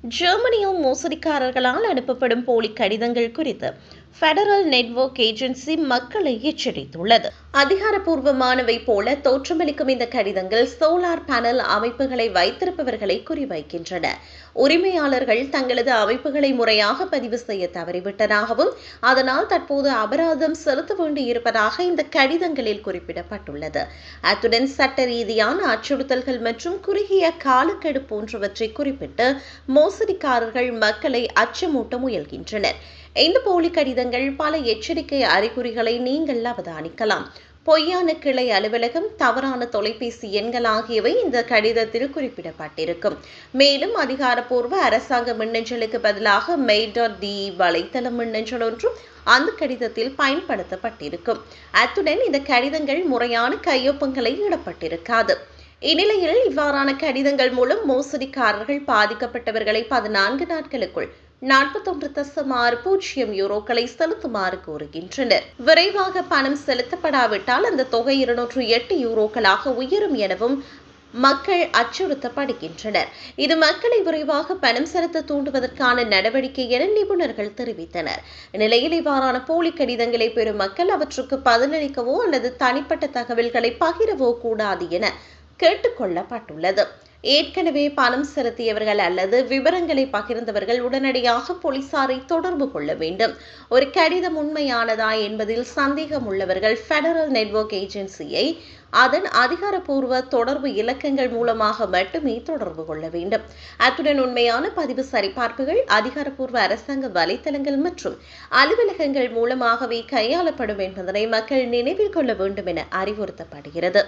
ஜெர்மனியில் மோசடிக்காரர்களால் அனுப்பப்படும் போலி கடிதங்கள் குறித்து பெடரல் நெட்வொர்க் ஏஜென்சி மக்களை எச்சரித்துள்ளது. அதிகாரப்பூர்வமானவை போல தோற்றமளிக்கும் இந்த கடிதங்கள் சோலார் பேனல் அமைப்புகளை வைத்திருப்பவர்களை குறிவைக்கின்றன. உரிமையாளர்கள் தங்களது அமைப்புகளை முறையாக பதிவு செய்ய தவறிவிட்டதாகவும் அதனால் தற்போது அபராதம் செலுத்த வேண்டியிருப்பதாக இந்த கடிதங்களில் குறிப்பிடப்பட்டுள்ளது. அத்துடன் சட்ட ரீதியான அச்சுறுத்தல்கள் மற்றும் குறுகிய காலக்கெடு போன்றவற்றை குறிப்பிட்டு மோசடிக்காரர்கள் மக்களை அச்சமூட்ட முயல்கின்றனர். இந்த போலி கடிதங்கள் பல எச்சரிக்கை அறிகுறிகளை நீங்கள் அவதானிக்கலாம். பொய்யான கிளை அலுவலகம், தவறான தொலைபேசி எண்கள் ஆகியவை இந்த கடிதத்தில் குறிப்பிடப்பட்டிருக்கும். மேலும் அதிகாரப்பூர்வ அரசாங்க மின்னஞ்சலுக்கு பதிலாக மெயில்.de வலைத்தள மின்னஞ்சல் ஒன்றும் அந்த கடிதத்தில் பயன்படுத்தப்பட்டிருக்கும். அத்துடன் இந்த கடிதங்கள் முறையான கையொப்பங்களை இடப்பட்டிருக்காது. இந்நிலையில் இவ்வாறான கடிதங்கள் மூலம் மோசடிக்காரர்கள் பாதிக்கப்பட்டவர்களை 14 நாட்களுக்குள் 41.60 யூரோக்களை செலுத்துமாறு கோருகின்றனர். விரைவாக பணம் செலுத்தப்படாவிட்டால் அந்த தொகை 208 யூரோக்களாக உயரும் எனவும் மக்கள் அச்சுறுத்தப்படுகின்றனர். இது மக்களை விரைவாக பணம் செலுத்த தூண்டுவதற்கான நடவடிக்கை என நிபுணர்கள் தெரிவித்தனர். இந்நிலையில் இவ்வாறான போலி கடிதங்களை பெறும் மக்கள் அவற்றுக்கு பதிலளிக்கவோ அல்லது தனிப்பட்ட தகவல்களை பகிரவோ கூடாது என கேட்டுக்கொள்ளப்பட்டுள்ளது. ஏற்கனவே பணம் செலுத்தியவர்கள் அல்லது விவரங்களை பகிர்ந்தவர்கள் உடனடியாக போலீசாரை தொடர்பு கொள்ள வேண்டும். ஒரு கடிதம் உண்மையானதா என்பதில் சந்தேகம் உள்ளவர்கள் பெடரல் நெட்வொர்க் ஏஜென்சியை அதன் அதிகாரப்பூர்வ தொடர்பு இலக்கங்கள் மூலமாக மட்டுமே தொடர்பு கொள்ள வேண்டும். அத்துடன் உண்மையான பதிவு சரிபார்ப்புகள் அதிகாரப்பூர்வ அரசாங்க வலைத்தளங்கள் மற்றும் அலுவலகங்கள் மூலமாகவே கையாளப்படும் என்பதனை மக்கள் நினைவில் கொள்ள வேண்டும் என அறிவுறுத்தப்படுகிறது.